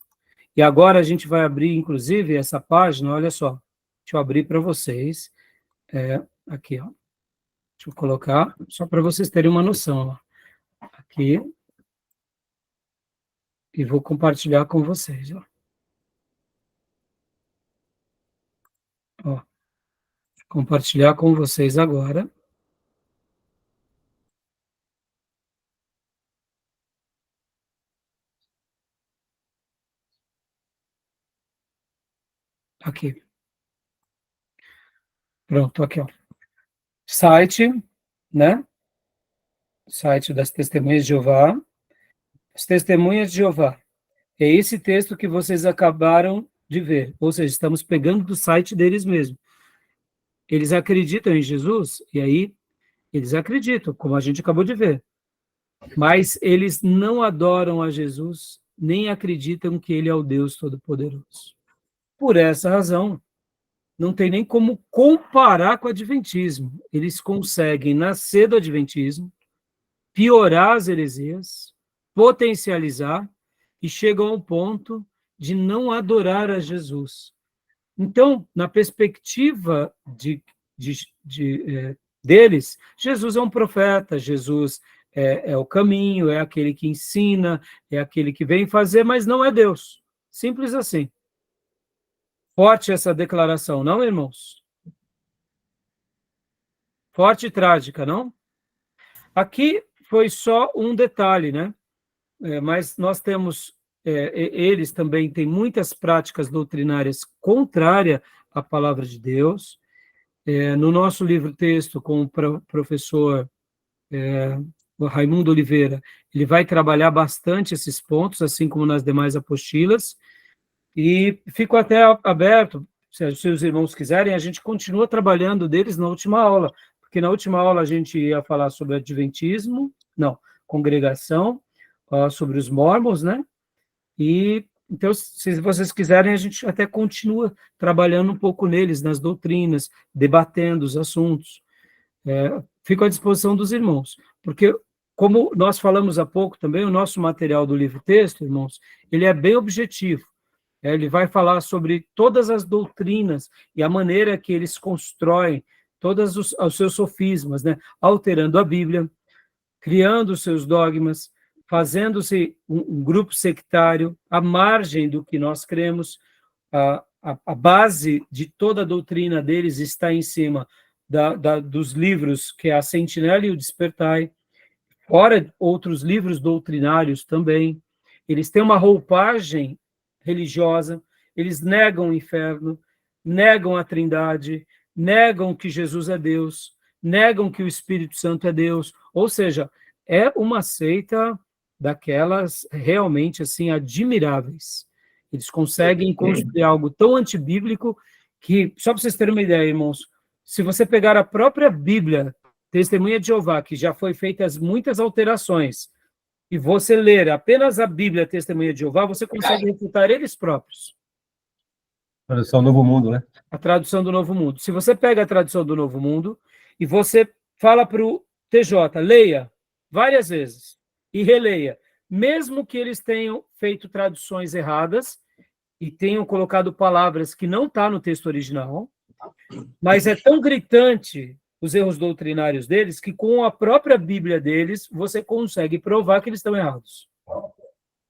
e agora a gente vai abrir, inclusive, essa página, olha só, deixa eu abrir para vocês, aqui, ó, deixa eu colocar, só para vocês terem uma noção, ó, aqui, e vou compartilhar com vocês, ó. Ó, compartilhar com vocês agora. Aqui. Pronto, aqui, ó. Site, né? Site das Testemunhas de Jeová. As Testemunhas de Jeová. É esse texto que vocês acabaram de ver. Ou seja, estamos pegando do site deles mesmo. Eles acreditam em Jesus, e aí eles acreditam, como a gente acabou de ver. Mas eles não adoram a Jesus, nem acreditam que ele é o Deus Todo-Poderoso. Por essa razão, não tem nem como comparar com o adventismo. Eles conseguem nascer do adventismo, piorar as heresias, potencializar, e chegam ao ponto de não adorar a Jesus. Então, na perspectiva deles, Jesus é um profeta, Jesus é o caminho, é aquele que ensina, é aquele que vem fazer, mas não é Deus. Simples assim. Forte essa declaração, não, irmãos? Forte e trágica, não? Aqui foi só um detalhe, né? Mas nós temos, eles também têm muitas práticas doutrinárias contrárias à palavra de Deus. No nosso livro-texto, com o professor o Raimundo Oliveira, ele vai trabalhar bastante esses pontos, assim como nas demais apostilas, e fico até aberto, se os irmãos quiserem, a gente continua trabalhando deles na última aula, porque na última aula a gente ia falar sobre adventismo, congregação, sobre os mormons, né? E, então, se vocês quiserem, a gente até continua trabalhando um pouco neles, nas doutrinas, debatendo os assuntos. Fico à disposição dos irmãos, porque, como nós falamos há pouco também, o nosso material do livro-texto, irmãos, ele é bem objetivo. Ele vai falar sobre todas as doutrinas e a maneira que eles constroem todos os seus sofismas, né? Alterando a Bíblia, criando os seus dogmas, fazendo-se um grupo sectário, à margem do que nós cremos. A base de toda a doutrina deles está em cima dos livros que é a Sentinela e o Despertai, fora outros livros doutrinários também. Eles têm uma roupagem religiosa, eles negam o inferno, negam a Trindade, negam que Jesus é Deus, negam que o Espírito Santo é Deus, ou seja, é uma seita daquelas realmente assim admiráveis. Eles conseguem construir algo tão antibíblico que, só para vocês terem uma ideia, irmãos, se você pegar a própria Bíblia, Testemunha de Jeová, que já foi feitas muitas alterações, e você ler apenas a Bíblia Testemunha de Jeová, você consegue refutar eles próprios. Tradução Novo Mundo, né? A tradução do Novo Mundo. Se você pega a tradução do Novo Mundo e você fala para o TJ, leia várias vezes e releia, mesmo que eles tenham feito traduções erradas e tenham colocado palavras que não estão no texto original, mas é tão gritante os erros doutrinários deles que com a própria Bíblia deles você consegue provar que eles estão errados.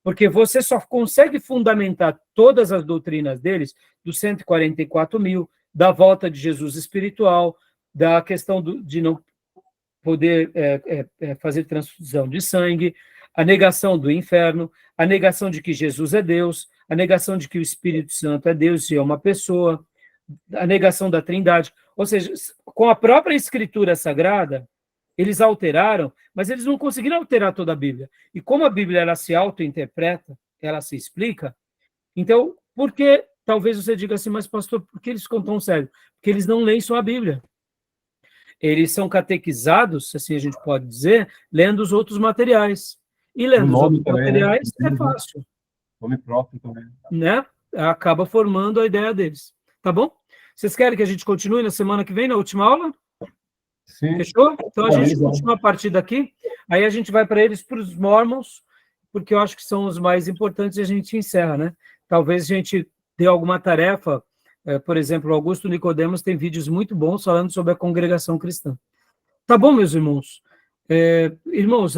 Porque você só consegue fundamentar todas as doutrinas deles, dos 144 mil, da volta de Jesus espiritual, da questão de não poder fazer transfusão de sangue, a negação do inferno, a negação de que Jesus é Deus, a negação de que o Espírito Santo é Deus e é uma pessoa, a negação da Trindade. Ou seja, com a própria Escritura Sagrada, eles alteraram, mas eles não conseguiram alterar toda a Bíblia. E como a Bíblia ela se auto-interpreta, ela se explica, então, por que, talvez você diga assim, mas pastor, por que eles ficam tão sérios? Porque eles não leem só a Bíblia. Eles são catequizados, assim a gente pode dizer, lendo os outros materiais. E lendo os outros também, materiais né? é fácil. Nome próprio também. Né? Acaba formando a ideia deles. Tá bom? Vocês querem que a gente continue na semana que vem, na última aula? Sim. Fechou? Então a gente continua a partir daqui, aí a gente vai para eles, para os Mormons, porque eu acho que são os mais importantes e a gente encerra, né? Talvez a gente dê alguma tarefa, por exemplo, o Augusto Nicodemos tem vídeos muito bons falando sobre a congregação cristã. Tá bom, meus irmãos? Irmãos,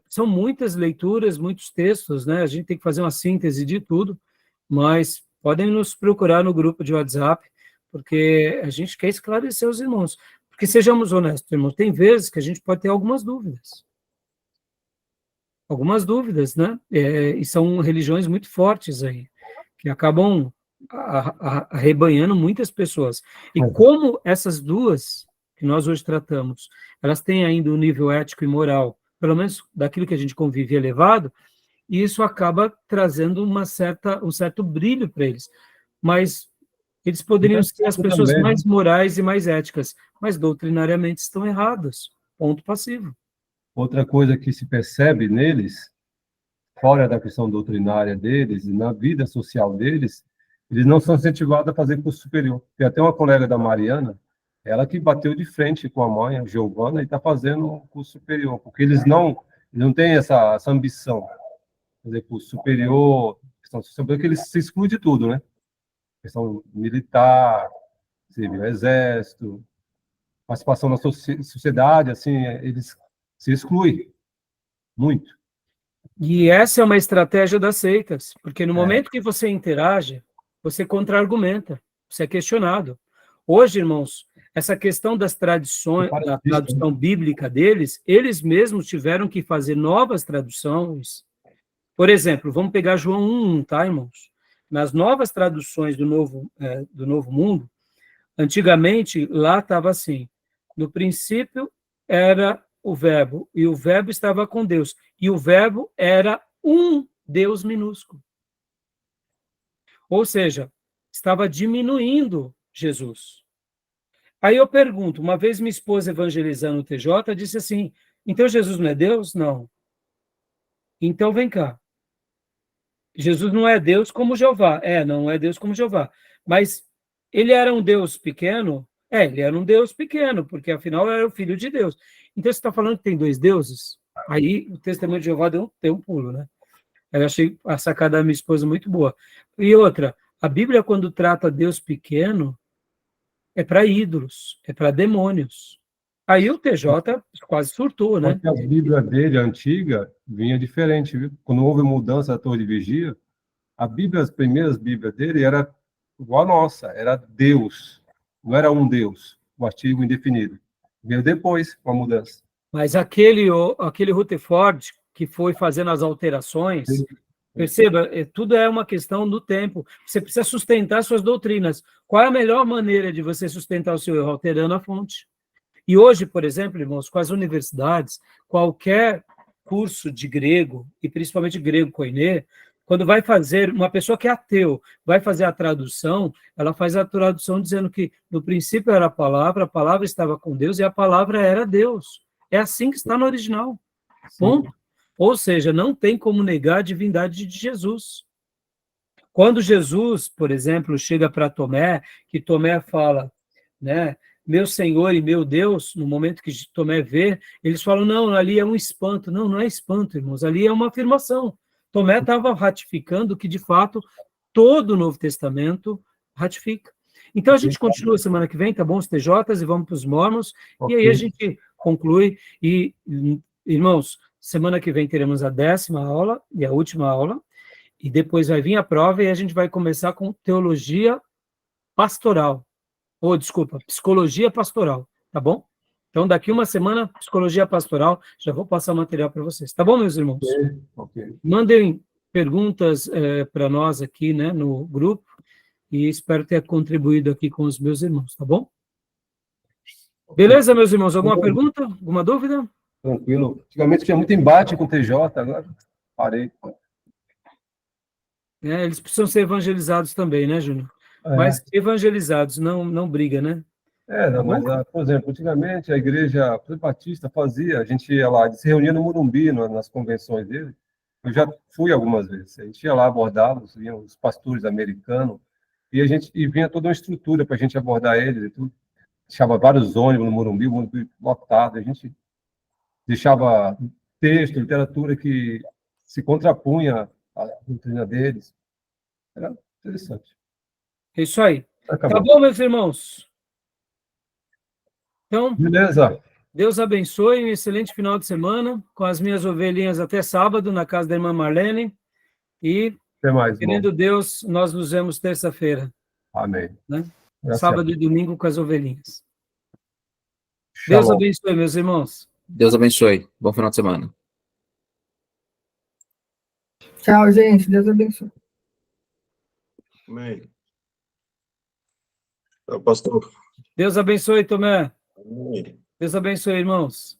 são muitas leituras, muitos textos, né? A gente tem que fazer uma síntese de tudo, mas podem nos procurar no grupo de WhatsApp, porque a gente quer esclarecer os irmãos. Porque sejamos honestos, irmãos, tem vezes que a gente pode ter algumas dúvidas. Algumas dúvidas, né? E são religiões muito fortes aí, que acabam arrebanhando muitas pessoas. E como essas duas que nós hoje tratamos, elas têm ainda um nível ético e moral, pelo menos daquilo que a gente convive elevado, e isso acaba trazendo um certo brilho para eles. Mas eles poderiam ser as pessoas também, mais morais e mais éticas, mas doutrinariamente estão errados. Ponto passivo. Outra coisa que se percebe neles, fora da questão doutrinária deles, e na vida social deles, eles não são incentivados a fazer curso superior. Tem até uma colega da Mariana, ela que bateu de frente com a mãe, a Giovana, e está fazendo um curso superior, porque eles não têm essa ambição de fazer curso superior, questão social, porque eles se excluem de tudo, né? Questão militar, civil, exército, participação na sociedade, assim, eles se excluem muito. E essa é uma estratégia das seitas, porque no momento que você interage, você contra-argumenta, você é questionado. Hoje, irmãos, essa questão das tradições, da tradução bíblica deles, eles mesmos tiveram que fazer novas traduções. Por exemplo, vamos pegar João 1:1, tá, irmãos? Nas novas traduções do Novo Mundo, antigamente, lá estava assim, no princípio era o verbo, e o verbo estava com Deus, e o verbo era um Deus minúsculo. Ou seja, estava diminuindo Jesus. Aí eu pergunto, uma vez minha esposa evangelizando o TJ, disse assim, então Jesus não é Deus? Não. Então vem cá. Jesus não é Deus como Jeová. Não é Deus como Jeová. Mas ele era um Deus pequeno? Ele era um Deus pequeno, porque afinal era o Filho de Deus. Então você está falando que tem dois deuses? Aí o testemunho de Jeová deu um pulo, né? Eu achei a sacada da minha esposa muito boa. E outra, a Bíblia, quando trata Deus pequeno, é para ídolos, é para demônios. Aí o TJ quase surtou, né? Porque a Bíblia dele, a antiga, vinha diferente, viu? Quando houve mudança da Torre de Vigia, as primeiras Bíblias dele era igual a nossa, era Deus, não era um Deus, o artigo indefinido. Veio depois, com a mudança. Mas aquele Rutherford, que foi fazendo as alterações, perceba, tudo é uma questão do tempo. Você precisa sustentar suas doutrinas. Qual é a melhor maneira de você sustentar o seu erro? Alterando a fonte. E hoje, por exemplo, irmãos, com as universidades, qualquer curso de grego, e principalmente grego koiné, quando vai fazer, uma pessoa que é ateu, vai fazer a tradução, ela faz a tradução dizendo que no princípio era a palavra estava com Deus e a palavra era Deus. É assim que está no original. Ponto. Ou seja, não tem como negar a divindade de Jesus. Quando Jesus, por exemplo, chega para Tomé, que Tomé fala, né, meu Senhor e meu Deus, no momento que Tomé vê, eles falam, não, ali é um espanto. Não, não é espanto, irmãos, ali é uma afirmação. Tomé estava ratificando que, de fato, todo o Novo Testamento ratifica. Então, a gente continua semana que vem, tá bom, os TJs, e vamos para os Mormons, e aí a gente conclui, e, irmãos, semana que vem teremos a 10ª aula, e a última aula, e depois vai vir a prova, e a gente vai começar com teologia pastoral, ou, desculpa, psicologia pastoral, tá bom? Então, daqui uma semana, psicologia pastoral, já vou passar o material para vocês, tá bom, meus irmãos? Ok. Mandem perguntas para nós aqui, né, no grupo, e espero ter contribuído aqui com os meus irmãos, tá bom? Beleza, meus irmãos? Alguma pergunta? Alguma dúvida? Tranquilo. Antigamente tinha muito embate com o TJ, agora parei. Eles precisam ser evangelizados também, né, Júnior? Mas evangelizados, não briga, né? Não, mas, por exemplo, antigamente a igreja batista fazia, a gente ia lá, se reunia no Morumbi, nas convenções dele. Eu já fui algumas vezes. A gente ia lá abordá-los, vinham os pastores americanos, e vinha toda uma estrutura para a gente abordar eles e tudo. Deixava vários ônibus no Morumbi, o Morumbi lotado, a gente deixava texto, literatura que se contrapunha à doutrina deles. Era interessante. É isso aí. Acabou. Tá bom, meus irmãos? Então, Beleza. Deus abençoe, um excelente final de semana, com as minhas ovelhinhas até sábado, na casa da irmã Marlene, e, Até mais, querendo irmão. Deus, nós nos vemos terça-feira, Amém. né? Graças Sábado e domingo com as ovelhinhas. Shalom. Deus abençoe, meus irmãos. Deus abençoe. Bom final de semana. Tchau, gente. Deus abençoe. Amém. Pastor. Deus abençoe, Tomé. Amém. Deus abençoe, irmãos.